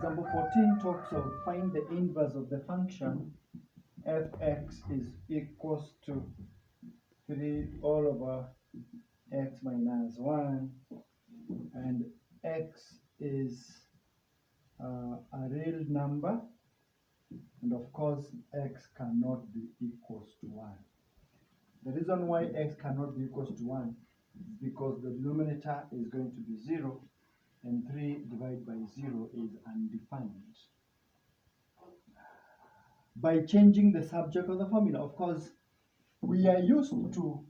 Example 14 talks of find the inverse of the function fx is equals to 3 all over x minus 1, and x is a real number, and of course x cannot be equals to 1. The reason why x cannot be equals to 1 is because the denominator is going to be 0, and 3 divided by 0 is undefined. By changing the subject of the formula, of course, we are used to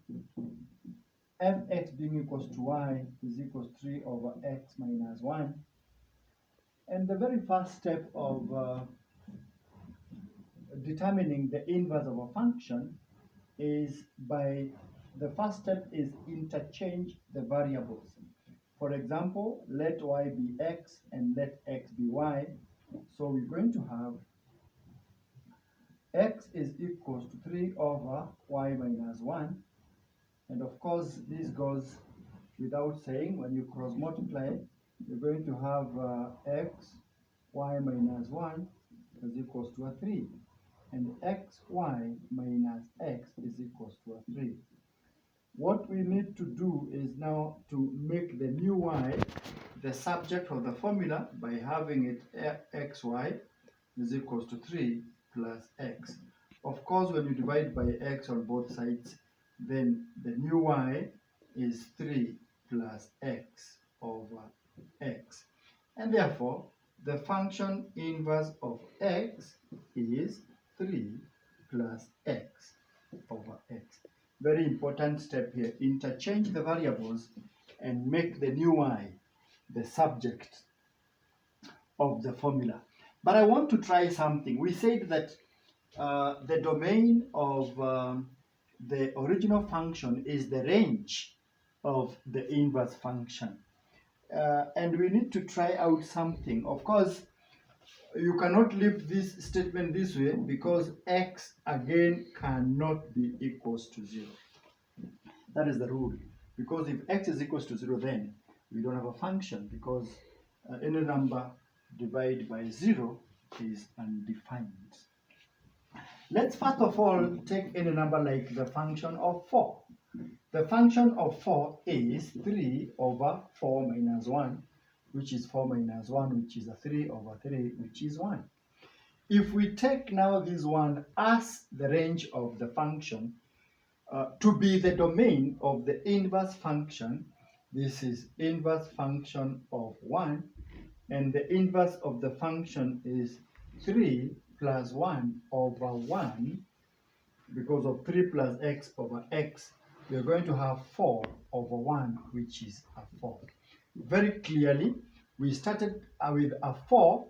fx being equals to y is equals 3 over x minus 1. And the very first step of determining the inverse of a function is by the first step is interchange the variables. For example, let y be x and let x be y. So we're going to have x is equals to 3 over y minus 1. And of course, this goes without saying. When you cross multiply, you're going to have x, y minus 1 is equals to a 3. And x, y minus x is equals to a 3. What we need to do is now to make the new y the subject of the formula by having it xy is equals to 3 plus x. Of course, when you divide by x on both sides, then the new y is 3 plus x over x. And therefore, the function inverse of x is 3 plus x over x. Very important step here. Interchange the variables and make the new y the subject of the formula. But I want to try something. We said that the domain of the original function is the range of the inverse function. And we need to try out something. Of course, you cannot leave this statement this way because x again cannot be equals to 0. That is the rule. Because if x is equals to 0, then we don't have a function, because any number divided by 0 is undefined. Let's first of all take any number like the function of 4. The function of 4 is 3 over 4 minus 1, which is 4 minus 1, which is a 3 over 3, which is 1. If we take now this one as the range of the function to be the domain of the inverse function, this is inverse function of 1, and the inverse of the function is 3 plus 1 over 1. Because of 3 plus x over x, we're going to have 4 over 1, which is a 4. Very clearly, we started with a 4,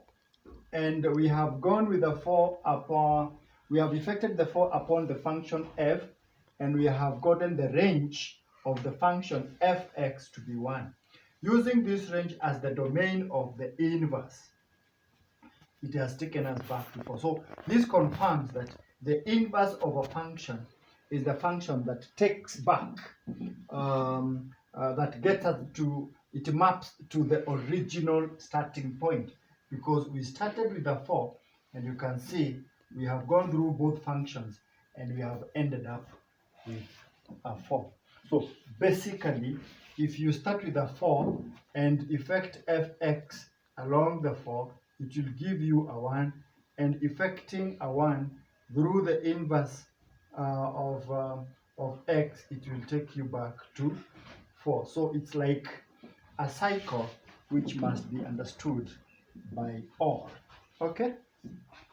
and we have gone with a 4 upon, we have effected the 4 upon the function f, and we have gotten the range of the function fx to be 1. Using this range as the domain of the inverse, it has taken us back to 4. So this confirms that the inverse of a function is the function that takes back, that gets us to, it maps to the original starting point, because we started with a 4, and you can see we have gone through both functions and we have ended up with a 4. So basically, if you start with a 4 and effect fx along the 4, it will give you a 1, and effecting a 1 through the inverse of x, it will take you back to 4. So it's like a cycle which must be understood by all. Okay?